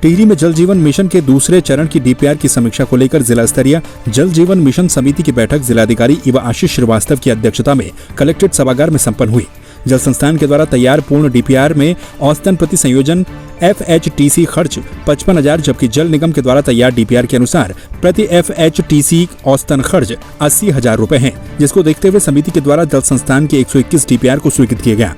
टिहरी में जल जीवन मिशन के दूसरे चरण की डीपीआर की समीक्षा को लेकर जिला स्तरीय जल जीवन मिशन समिति की बैठक जिलाधिकारी एवं आशीष श्रीवास्तव की अध्यक्षता में कलेक्ट्रेट सभागार में संपन्न हुई। जल संस्थान के द्वारा तैयार पूर्ण डीपीआर में औसतन प्रति संयोजन FHTC खर्च 55,000, जबकि जल निगम के द्वारा तैयार डीपीआर के अनुसार प्रति FHTC औसतन खर्च 80,000 रुपए है, जिसको देखते हुए समिति के द्वारा जल संस्थान के 121 डीपीआर को स्वीकृत किया गया।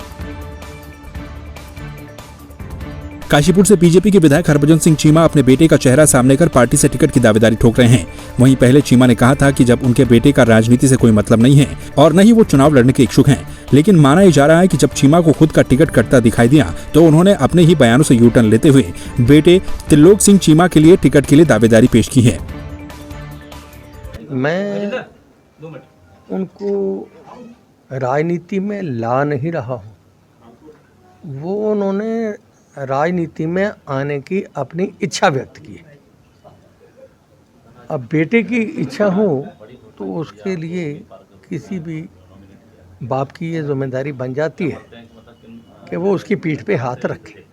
काशीपुर से बीजेपी के विधायक हरभजन सिंह चीमा अपने बेटे का चेहरा सामने कर पार्टी से टिकट की दावेदारी ठोक रहे हैं। वहीं पहले चीमा ने कहा था कि जब उनके बेटे का राजनीति से कोई मतलब नहीं है और न ही वो चुनाव लड़ने के इच्छुक हैं, लेकिन माना जा रहा है कि जब चीमा को खुद का टिकट कटता दिखाई दिया तो उन्होंने अपने ही बयानों से यूटर्न लेते हुए बेटे त्रिलोक सिंह चीमा के लिए टिकट के लिए दावेदारी पेश की है। मैं उनको राजनीति में ला नहीं रहा हूँ, वो उन्होंने राजनीति में आने की अपनी इच्छा व्यक्त की है। अब बेटे की इच्छा हो तो उसके लिए किसी भी बाप की ये जिम्मेदारी बन जाती है कि वो उसकी पीठ पे हाथ रखे।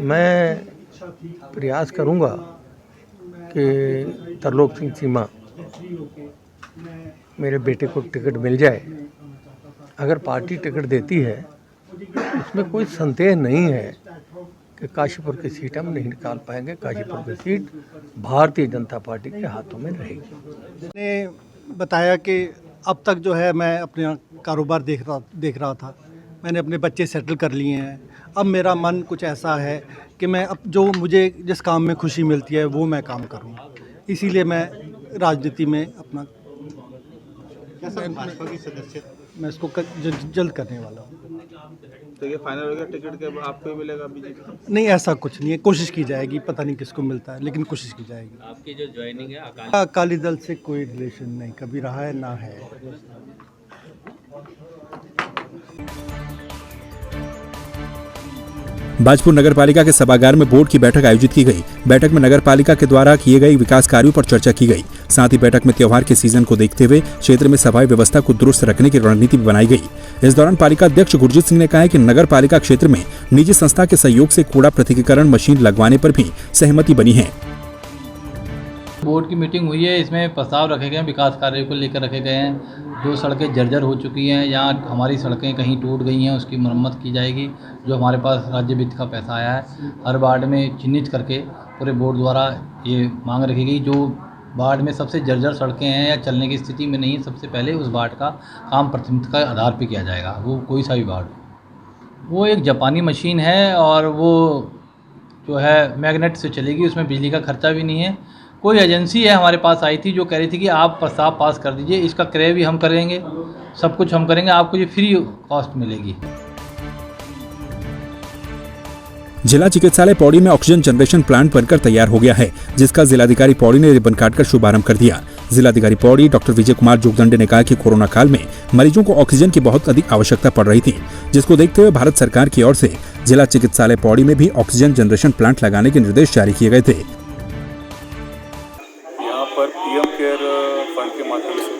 मैं प्रयास करूंगा कि त्रिलोक सिंह चीमा मेरे बेटे को टिकट मिल जाए। अगर पार्टी टिकट देती है इसमें कोई संदेह नहीं है कि काशीपुर की सीट हम नहीं निकाल पाएंगे। काशीपुर की सीट भारतीय जनता पार्टी के हाथों में रहेगी। मैंने बताया कि अब तक जो है मैं अपना कारोबार देख रहा था। मैंने अपने बच्चे सेटल कर लिए हैं। अब मेरा मन कुछ ऐसा है कि मैं अब जो मुझे जिस काम में खुशी मिलती है वो मैं काम करूँ। इसीलिए मैं राजनीति में अपना मैं इसको जल्द करने वाला हूँ। तो ये फाइनल हो गया टिकट के आपको ही मिलेगा बीजेपी? नहीं, ऐसा कुछ नहीं है। कोशिश की जाएगी, पता नहीं किसको मिलता है, लेकिन कोशिश की जाएगी। आपकी जो ज्वाइनिंग है अकाली दल से कोई रिलेशन नहीं कभी रहा है ना है। बाजपुर नगर पालिका के सभागार में बोर्ड की बैठक आयोजित की गई। बैठक में नगर पालिका के द्वारा किए गए विकास कार्यों पर चर्चा की गई। साथ ही बैठक में त्योहार के सीजन को देखते हुए क्षेत्र में सफाई व्यवस्था को दुरुस्त रखने की रणनीति भी बनाई गई। इस दौरान पालिका अध्यक्ष गुरजीत सिंह ने कहा कि नगर पालिका क्षेत्र में निजी संस्था के सहयोग से कूड़ा पृथक्करण मशीन लगवाने पर भी सहमति बनी है। बोर्ड की मीटिंग हुई है, इसमें प्रस्ताव रखे गए हैं, विकास कार्य को लेकर रखे गए हैं। जो सड़कें जर्जर हो चुकी हैं या हमारी सड़कें कहीं टूट गई हैं उसकी मरम्मत की जाएगी। जो हमारे पास राज्य वित्त का पैसा आया है हर वार्ड में चिन्हित करके पूरे बोर्ड द्वारा ये मांग रखी गई। जो वार्ड में सबसे जर्जर सड़कें हैं या चलने की स्थिति में नहीं है, सबसे पहले उस वार्ड का काम प्राथमिकता के आधार पर किया जाएगा। वो कोई सा भी वार्ड, वो एक जापानी मशीन है और वो जो है मैग्नेट से चलेगी, उसमें बिजली का खर्चा भी नहीं है। कोई एजेंसी है हमारे पास आई थी जो कह रही थी कि आप प्रस्ताव पास कर दीजिए, इसका क्रय भी हम करेंगे, सब कुछ हम करेंगे, आपको ये फ्री कॉस्ट मिलेगी। जिला चिकित्सालय पौड़ी में ऑक्सीजन जनरेशन प्लांट बनकर तैयार हो गया है, जिसका जिलाधिकारी पौड़ी ने रिबन काटकर शुभारंभ कर दिया। जिलाधिकारी पौड़ी डॉक्टर विजय कुमार जोगदंडे ने कहा कि कोरोना काल में मरीजों को ऑक्सीजन की बहुत अधिक आवश्यकता पड़ रही थी, जिसको देखते हुए भारत सरकार की ओर से जिला चिकित्सालय पौड़ी में भी ऑक्सीजन जनरेशन प्लांट लगाने के निर्देश जारी किए गए थे। पर पीएम केयर फंड के माध्यम से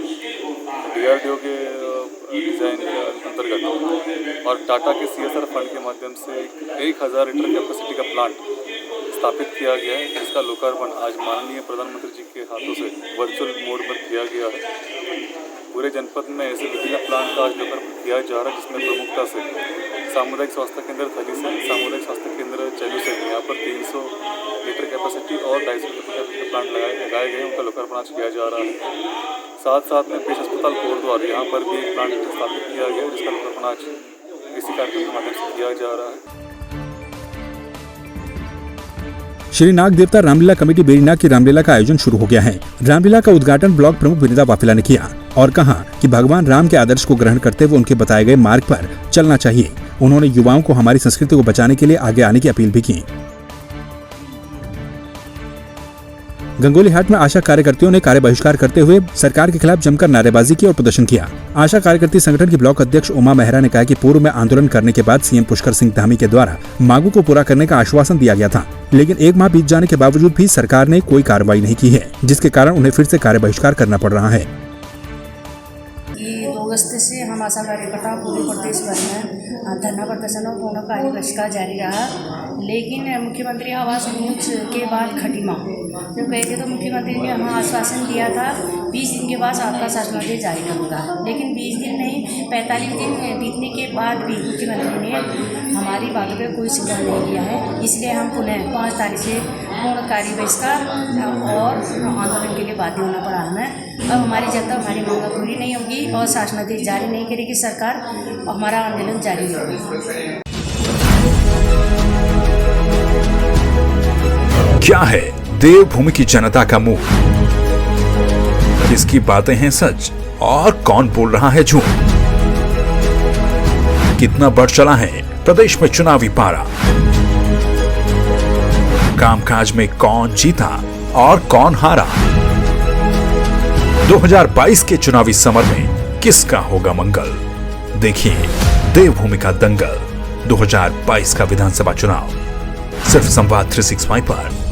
DRDO के डिज़ाइन के अंतर्गत और टाटा के CSR फंड के माध्यम से 1,000 लीटर कैपेसिटी का प्लांट स्थापित किया गया है, जिसका लोकार्पण आज माननीय प्रधानमंत्री जी के हाथों से वर्चुअल मोड पर किया गया है। पूरे जनपद में ऐसे विभिन्न प्लांट का आज लोकार्पण किया जा रहा है, जिसमें प्रमुखता से सामुदायिक स्वास्थ्य केंद्र थली से, सामुदायिक स्वास्थ्य केंद्र चलू से यहाँ पर 300 लीटर कैपेसिटी और 250 लीटर कैपेसिटी प्लांट लगाए गए, उनका लोकार्पण आज किया जा रहा है। साथ में पेश अस्पताल कोटद्वार यहाँ पर भी एक प्लांट स्थापित किया गया, जिसका लोकार्पण आज इसी कार्यक्रम के माध्यम से किया जा रहा है। श्री नाग देवता रामलीला कमेटी बेरीनाग की रामलीला का आयोजन शुरू हो गया है। रामलीला का उद्घाटन ब्लॉक प्रमुख विनीता वाफिला ने किया और कहा कि भगवान राम के आदर्श को ग्रहण करते हुए उनके बताए गए मार्ग पर चलना चाहिए। उन्होंने युवाओं को हमारी संस्कृति को बचाने के लिए आगे आने की अपील भी की। गंगोलीहाट में आशा कार्यकर्तियों ने कार्य बहिष्कार करते हुए सरकार के खिलाफ जमकर नारेबाजी की और प्रदर्शन किया। आशा कार्यकर्ती संगठन की ब्लॉक अध्यक्ष उमा मेहरा ने कहा कि पूर्व में आंदोलन करने के बाद सीएम पुष्कर सिंह धामी के द्वारा मांगों को पूरा करने का आश्वासन दिया गया था, लेकिन 1 माह बीत जाने के बावजूद भी सरकार ने कोई कार्रवाई नहीं की है, जिसके कारण उन्हें फिर से कार्य बहिष्कार करना पड़ रहा है। अगस्त से हम आशा कार्यकर्ता पूरे प्रदेश भर में धरना प्रदर्शन और पूर्णकालिक बहिष्कार जारी रहा। लेकिन मुख्यमंत्री आवास योजना के बाद खटीमा जब गए थे तो मुख्यमंत्री ने हमें आश्वासन दिया था 20 दिन के बाद आपका शासनादेश जारी करूँगा, लेकिन 20 दिन नहीं 45 दिन बीतने के बाद भी मुख्यमंत्री ने हमारी बातों पर कोई सुधार नहीं किया है। इसलिए हम पुनः 5 तारीख से पूर्णकालिक बहिष्कार और आंदोलन के लिए बाध्य होना पड़ा हमें। अब हमारी जब तक हमारी मांग पूरी नहीं होगी और शासनादेश जारी नहीं करेगी सरकार, हमारा आंदोलन जारी रहेगा। क्या है देवभूमि की जनता का मुंह? किसकी बातें हैं सच और कौन बोल रहा है झूठ? कितना बढ़ चला है प्रदेश में चुनावी पारा? कामकाज में कौन जीता और कौन हारा? 2022 के चुनावी समर में किसका होगा मंगल? देखिए देवभूमि का दंगल 2022 का विधानसभा चुनाव सिर्फ संवाद 365 पर।